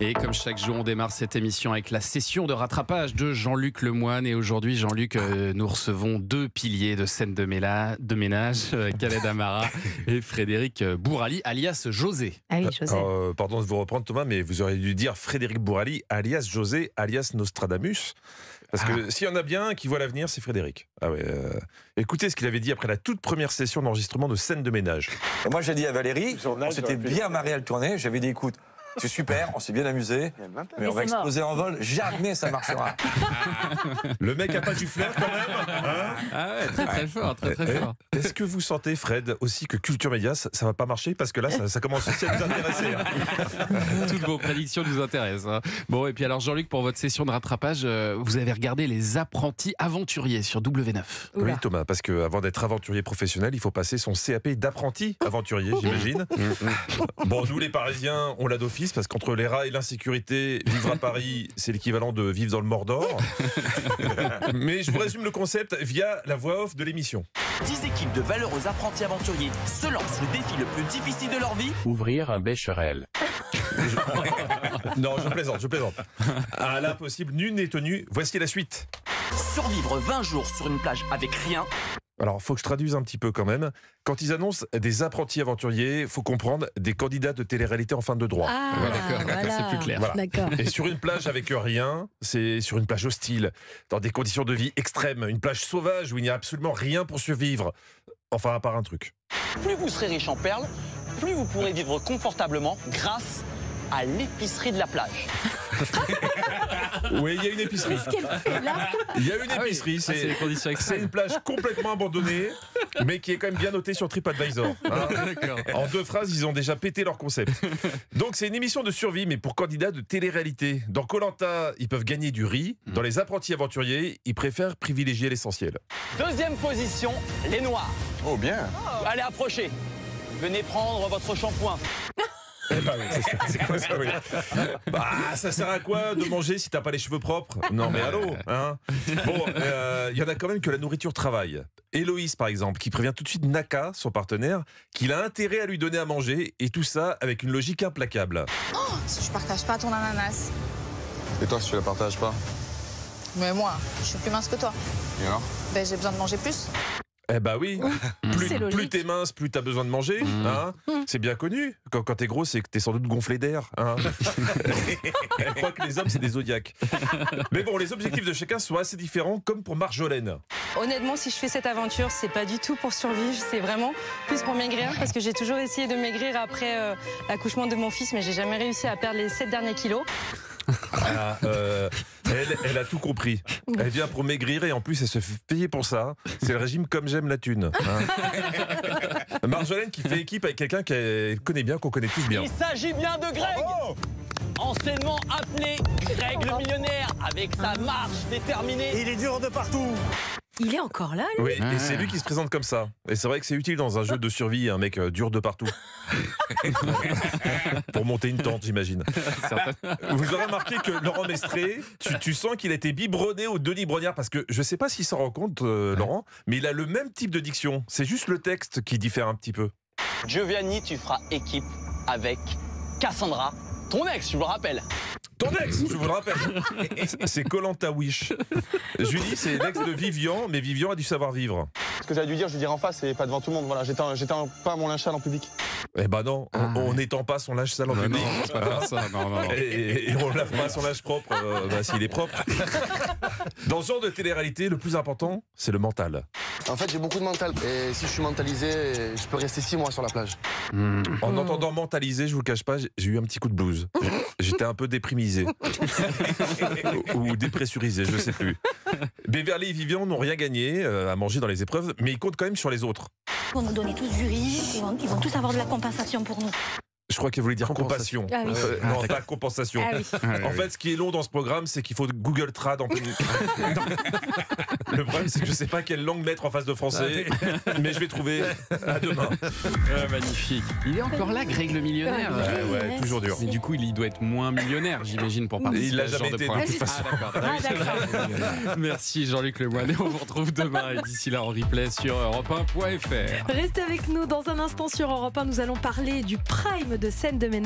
Et comme chaque jour, on démarre cette émission avec la session de rattrapage de Jean-Luc Lemoine. Et aujourd'hui, Jean-Luc, nous recevons deux piliers de scène de ménage, Khaled Amara et Frédéric Bourali, alias José. Ah oui, José. Pardon de vous reprendre, Thomas, mais vous auriez dû dire Frédéric Bourali, alias José, alias Nostradamus. Parce que s'il y en a bien un qui voit l'avenir, c'est Frédéric. Ah ouais, écoutez ce qu'il avait dit après la toute première session d'enregistrement de scène de ménage. Moi, j'ai dit à Valérie, on s'était bien marré à le tourner. J'avais dit, écoute, c'est super, on s'est bien amusé, mais on va exploser en vol. Jamais ça marchera. Le mec a pas du flair quand même, hein? Ah ouais, très fort, très fort. Est-ce que vous sentez, Fred, aussi que Culture Média, ça va pas marcher? Parce que là, ça commence aussi à nous intéresser. Toutes vos prédictions nous intéressent. Hein. Bon, et puis alors Jean-Luc, pour votre session de rattrapage, vous avez regardé Les Apprentis Aventuriers sur W9. Oui, Thomas, parce qu'avant d'être aventurier professionnel, il faut passer son CAP d'apprenti aventurier, j'imagine. Bon, nous les Parisiens, on l'a d'office, parce qu'entre les rats et l'insécurité, vivre à Paris, c'est l'équivalent de vivre dans le Mordor. Mais je vous résume le concept via la voix off de l'émission. 10 équipes de valeureux apprentis aventuriers se lancent le défi le plus difficile de leur vie. Ouvrir un Becherel. Non, je plaisante. À l'impossible, nul n'est tenu. Voici la suite. Survivre 20 jours sur une plage avec rien. Alors, faut que je traduise un petit peu quand même. Quand ils annoncent des apprentis aventuriers, faut comprendre des candidats de télé-réalité en fin de droit. Ah, voilà. C'est plus clair. Voilà. D'accord. Et sur une plage avec rien, c'est sur une plage hostile, dans des conditions de vie extrêmes, une plage sauvage où il n'y a absolument rien pour survivre. Enfin, à part un truc. Plus vous serez riche en perles, plus vous pourrez vivre confortablement grâce à l'épicerie de la plage. Oui, il y a une épicerie. Qu'est-ce qu'elle fait là? Il y a une épicerie, c'est les conditions c'est extrêmes. une plage complètement abandonnée, mais qui est quand même bien notée sur TripAdvisor. Hein. D'accord. En 2 phrases, ils ont déjà pété leur concept. Donc c'est une émission de survie, mais pour candidats de télé-réalité. Dans Koh-Lanta, ils peuvent gagner du riz. Dans Les Apprentis Aventuriers, ils préfèrent privilégier l'essentiel. Deuxième position, les noirs. Oh, bien. Allez, approchez. Venez prendre votre shampoing. Eh ben oui, c'est quoi ça, oui. Bah, ça sert à quoi de manger si t'as pas les cheveux propres? Non mais allô, hein. Bon, il y en a quand même que la nourriture travaille. Héloïse par exemple, qui prévient tout de suite Naka, son partenaire, qu'il a intérêt à lui donner à manger, et tout ça avec une logique implacable. Si je partage pas ton ananas. Et toi, si tu la partages pas? Mais moi, je suis plus mince que toi. Et alors? Ben, j'ai besoin de manger plus. Eh bah oui, C'est logique. plus t'es mince, plus t'as besoin de manger, hein. C'est bien connu. Quand t'es gros, c'est que t'es sans doute gonflé d'air, hein. Elle croit que les hommes, c'est des zodiacs. Mais bon, les objectifs de chacun sont assez différents, comme pour Marjolaine. Honnêtement, si je fais cette aventure, c'est pas du tout pour survivre, c'est vraiment plus pour maigrir, parce que j'ai toujours essayé de maigrir après l'accouchement de mon fils, mais j'ai jamais réussi à perdre les 7 derniers kilos. Ah, elle a tout compris. Elle vient pour maigrir et en plus elle se fait payer pour ça. C'est le régime comme j'aime la thune, hein. Marjolaine qui fait équipe avec quelqu'un qu'elle connaît bien, qu'on connaît tous bien. Il s'agit bien de Greg. Anciennement appelé Greg le millionnaire, avec sa marche déterminée. Il est dur de partout. Il est encore là, lui? Oui, et c'est lui qui se présente comme ça. Et c'est vrai que c'est utile dans un jeu de survie, un mec dur de partout. Pour monter une tente, j'imagine. Vous aurez remarqué que Laurent Mestré, tu sens qu'il a été biberonné au Denis Brognard, parce que je sais pas s'il s'en rend compte, Laurent, mais il a le même type de diction. C'est juste le texte qui diffère un petit peu. Giovanni, tu feras équipe avec Cassandra, ton ex, je vous le rappelle. Ton ex, je vous le rappelle. C'est Koh-Lanta Wish. Julie, c'est l'ex de Vivian, mais Vivian a du savoir-vivre. Ce que j'avais dû dire, je vais dire en face et pas devant tout le monde. Voilà, j'étais pas mon linge sale en public. Eh ben non, on n'étend pas son linge sale en public. Non, on va pas faire ça. Non. Et on lave pas son linge propre, s'il est propre. Dans ce genre de télé-réalité, le plus important, c'est le mental. En fait, j'ai beaucoup de mental. Et si je suis mentalisé, je peux rester 6 mois sur la plage. En entendant mentaliser, je vous le cache pas, j'ai eu un petit coup de blues. J'étais un peu déprimisé. Ou dépressurisé, je sais plus. Beverly et Vivian n'ont rien gagné à manger dans les épreuves, mais ils comptent quand même sur les autres. Ils vont nous donner tous du riz, ils vont tous avoir de la compensation pour nous. Je crois qu'elle voulait dire compassion. Ah oui. Non, pas compensation. Ah oui. En fait, ce qui est long dans ce programme, c'est qu'il faut Google Trad en plus. Le problème, c'est que je sais pas quelle langue mettre en face de français, mais je vais trouver. À demain. Magnifique. Il est encore là, Greg le millionnaire. Ouais, toujours dur. Mais du coup, il doit être moins millionnaire, j'imagine, pour participer Il l'a à ce genre jamais de été, programme. de toute façon. Ah, d'accord. Merci Jean-Luc Lemoine. Et on vous retrouve demain. Et d'ici là, en replay sur europe1.fr. Restez avec nous dans un instant sur Europe 1. Nous allons parler du prime de scène de ménage.